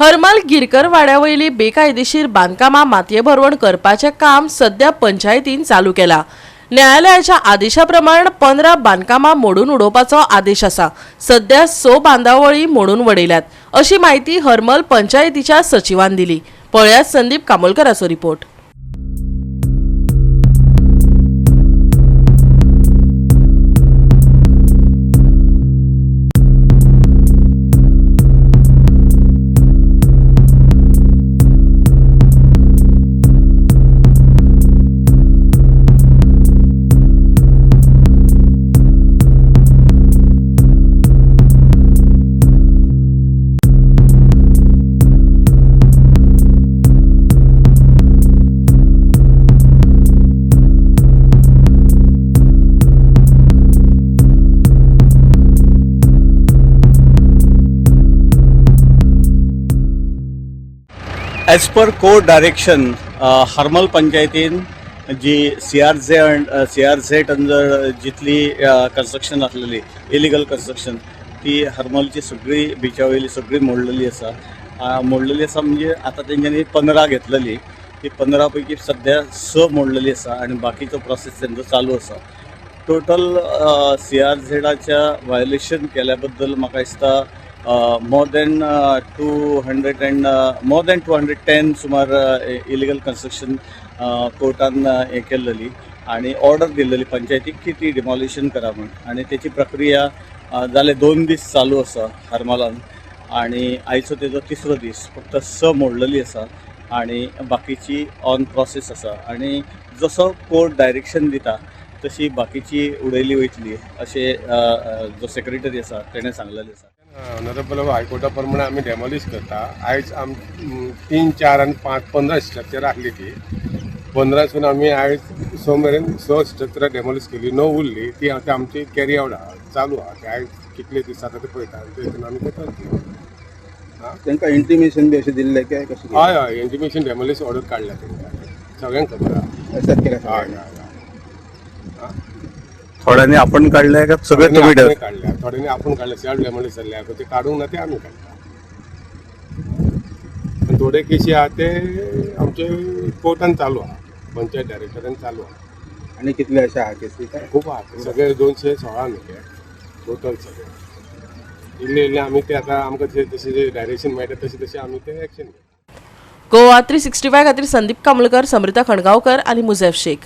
हरमल गिरकर वाड्यावयली बेकायदेशीर बांधकामां मातये भरवण करपाचें काम सध्या पंचायतीन चालू केला। न्यायालयाच्या आदेशाप्रमाण 15 बांधकामां मोडून उडोवपाचो आदेश आसा। सध्या 6 बांदावळी मोडून वडयल्यात अशी माहिती हरमल पंचायतीच्या सचिवान दिली। पळयात संदीप कामोलकराचो report. As per court direction, Harmal पंचायतीन जी CRZ अंडर जितली कन्स्ट्रक्शन आसलेली इलिगल कन्स्ट्रक्शन ती हरमलची सगळी बिचावयली सगळी मोडलेली आसा। म्हणजे आता तेंच्यांनी 15 घेतलेली, ती 15 पैकी सध्या 6 मोडलेली आसा आणि बाकीचो प्रोसेस तेंचो चालू आसा। टोटल CRZच्या वायोलेशन केल्या बद्दल म्हाका दिसता more than 210 सुमार इलिगल कन्स्ट्रक्शन कोर्टान हे केल्लेली आणि ऑर्डर दिल्लेली पंचायतीक की ती डिमॉलिशन करा म्हणून, आणि त्याची प्रक्रिया जाले 2 दीस चालू आसा हरमलान आणि आयचो तेजो 3रो दीस। फक्त 6 मोडलेली आसा आणि बाकीची ऑन प्रोसेस आसा आणि जसो कोर्ट डायरेक्शन दिता तशी बाकीची उडयली वयतली अशें जो सेक्रेटरी आसा तेणें सांगलेलें आसा। ऑनरेबल हायकोर्टा प्रमाणे आमी डेमॉलिश करता। आयज 3, 4 आणि 5, 15 स्ट्रक्चर आसली ती 15सून आमी आयज 6 मेरेन 6 स्ट्रक्चर डेमॉलिश केली, 9 उरली ती आतां आमची कॅरी आउट चालू आहा। आयज कितले दीस जाता ते पळयता तेतून आमी ते करता। तांकां इंटिमेशन बी अशें दिल्लें काय कशें? हय इंटिमेशन डेमॉलिश ऑर्डर काडल्या तेंकां, सगळ्यांक खबर आहा। एक्सेप्ट केल्या? हय थोड्यांनी आपण काढले का सगळे तुम्ही काढल्या, थोड्यांनी आपण काढल्या, सेल्फ डेमॉलिश जाल्ले ते काढूंक ना ते आमी काडटा। पण थोडे केसी आहा ते आमचे कोर्टान चालू आहा, पंचायत डायरेक्टरान चालू आहा। आणि कितले अशे आहा केसी? काय खूप आहा, सगळे 216 न्ही टोटल सगळे इल्ले आमी ते आतां आमकां जशें डायरेक्शन मेळटा तशें आमी ते एक्शन घेता। गोवा 365 खातीर संदीप कामोलकर, समृता खणगांवकर आणि मुझेफ शेख।